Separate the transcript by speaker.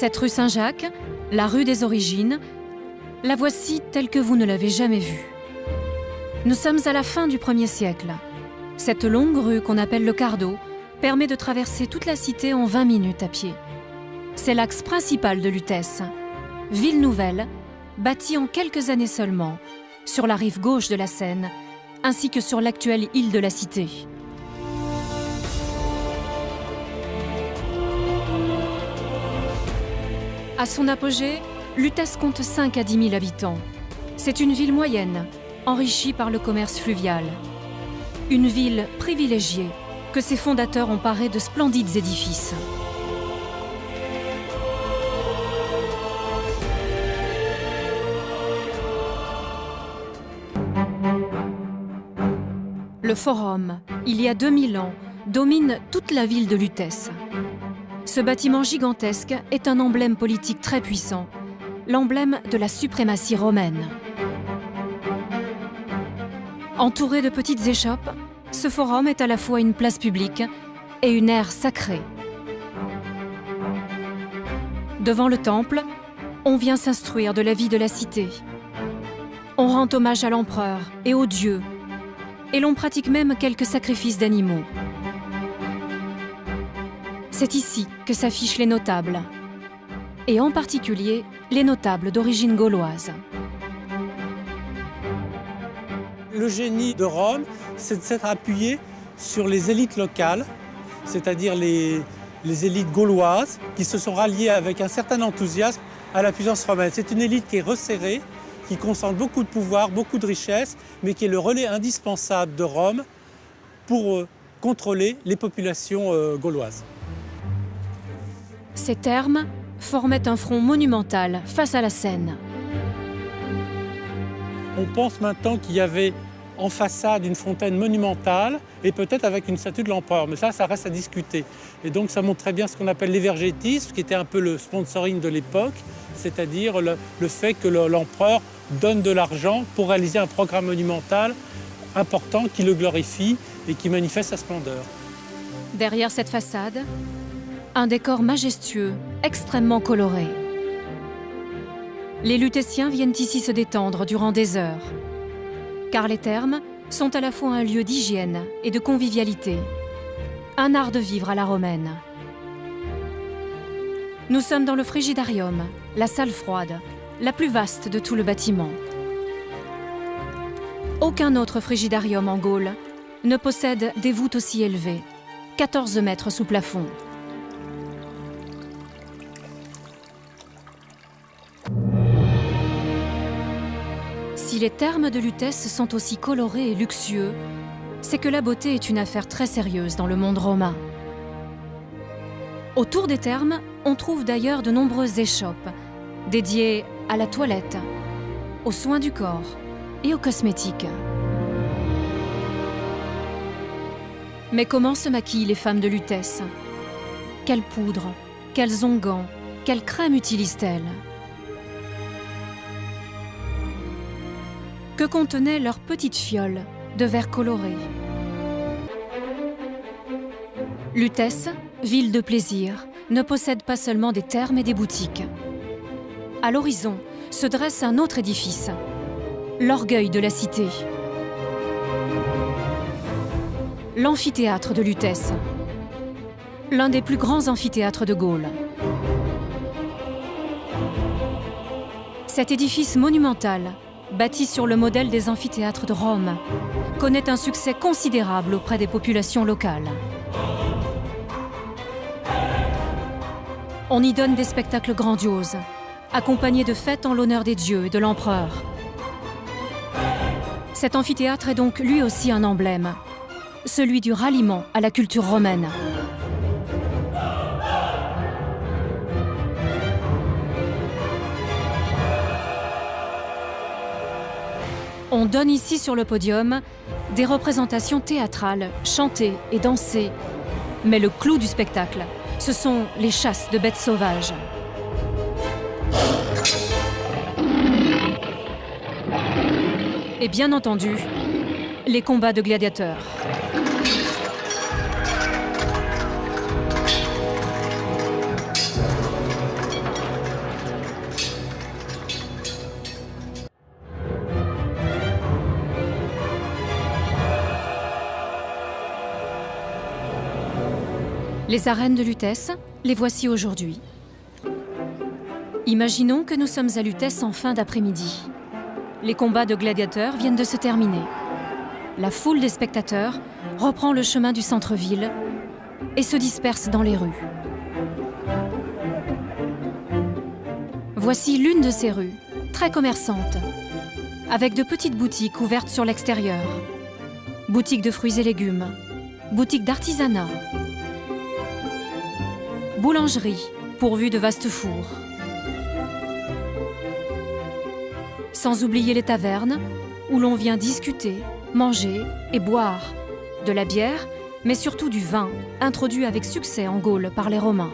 Speaker 1: Cette rue Saint-Jacques, la rue des origines, la voici telle que vous ne l'avez jamais vue. Nous sommes à la fin du 1er siècle. Cette longue rue qu'on appelle le Cardo permet de traverser toute la cité en 20 minutes à pied. C'est l'axe principal de Lutèce, ville nouvelle, bâtie en quelques années seulement, sur la rive gauche de la Seine, ainsi que sur l'actuelle île de la Cité. À son apogée, Lutèce compte 5 à 10 000 habitants. C'est une ville moyenne, enrichie par le commerce fluvial. Une ville privilégiée, que ses fondateurs ont parée de splendides édifices. Le Forum, il y a 2000 ans, domine toute la ville de Lutèce. Ce bâtiment gigantesque est un emblème politique très puissant, l'emblème de la suprématie romaine. Entouré de petites échoppes, ce forum est à la fois une place publique et une aire sacrée. Devant le temple, on vient s'instruire de la vie de la cité. On rend hommage à l'empereur et aux dieux, et l'on pratique même quelques sacrifices d'animaux. C'est ici que s'affichent les notables, et en particulier les notables d'origine gauloise.
Speaker 2: Le génie de Rome, c'est de s'être appuyé sur les élites locales, c'est-à-dire les élites gauloises, qui se sont ralliées avec un certain enthousiasme à la puissance romaine. C'est une élite qui est resserrée, qui concentre beaucoup de pouvoir, beaucoup de richesses, mais qui est le relais indispensable de Rome pour contrôler les populations gauloises.
Speaker 1: Ces thermes formaient un front monumental face à la Seine.
Speaker 2: On pense maintenant qu'il y avait en façade une fontaine monumentale et peut-être avec une statue de l'empereur, mais ça reste à discuter. Et donc ça montre très bien ce qu'on appelle l'évergétisme, qui était un peu le sponsoring de l'époque, c'est-à-dire le fait que l'empereur donne de l'argent pour réaliser un programme monumental important qui le glorifie et qui manifeste sa splendeur.
Speaker 1: Derrière cette façade, un décor majestueux, extrêmement coloré. Les Lutéciens viennent ici se détendre durant des heures, car les thermes sont à la fois un lieu d'hygiène et de convivialité, un art de vivre à la romaine. Nous sommes dans le frigidarium, la salle froide, la plus vaste de tout le bâtiment. Aucun autre frigidarium en Gaule ne possède des voûtes aussi élevées, 14 mètres sous plafond. Si les thermes de Lutèce sont aussi colorés et luxueux, c'est que la beauté est une affaire très sérieuse dans le monde romain. Autour des thermes, on trouve d'ailleurs de nombreuses échoppes, dédiées à la toilette, aux soins du corps et aux cosmétiques. Mais comment se maquillent les femmes de Lutèce? Quelle poudre, quels onguents, quelle crème utilisent-elles? Que contenaient leurs petites fioles de verre coloré? Lutèce, ville de plaisir, ne possède pas seulement des thermes et des boutiques. À l'horizon se dresse un autre édifice, l'orgueil de la cité. L'amphithéâtre de Lutèce, l'un des plus grands amphithéâtres de Gaule. Cet édifice monumental, bâti sur le modèle des amphithéâtres de Rome, connaît un succès considérable auprès des populations locales. On y donne des spectacles grandioses, accompagnés de fêtes en l'honneur des dieux et de l'empereur. Cet amphithéâtre est donc lui aussi un emblème, celui du ralliement à la culture romaine. On donne ici sur le podium des représentations théâtrales, chantées et dansées. Mais le clou du spectacle, ce sont les chasses de bêtes sauvages. Et bien entendu, les combats de gladiateurs. Les arènes de Lutèce, les voici aujourd'hui. Imaginons que nous sommes à Lutèce en fin d'après-midi. Les combats de gladiateurs viennent de se terminer. La foule des spectateurs reprend le chemin du centre-ville et se disperse dans les rues. Voici l'une de ces rues, très commerçante, avec de petites boutiques ouvertes sur l'extérieur. Boutiques de fruits et légumes, boutiques d'artisanat, boulangerie pourvue de vastes fours. Sans oublier les tavernes, où l'on vient discuter, manger et boire. De la bière, mais surtout du vin, introduit avec succès en Gaule par les Romains.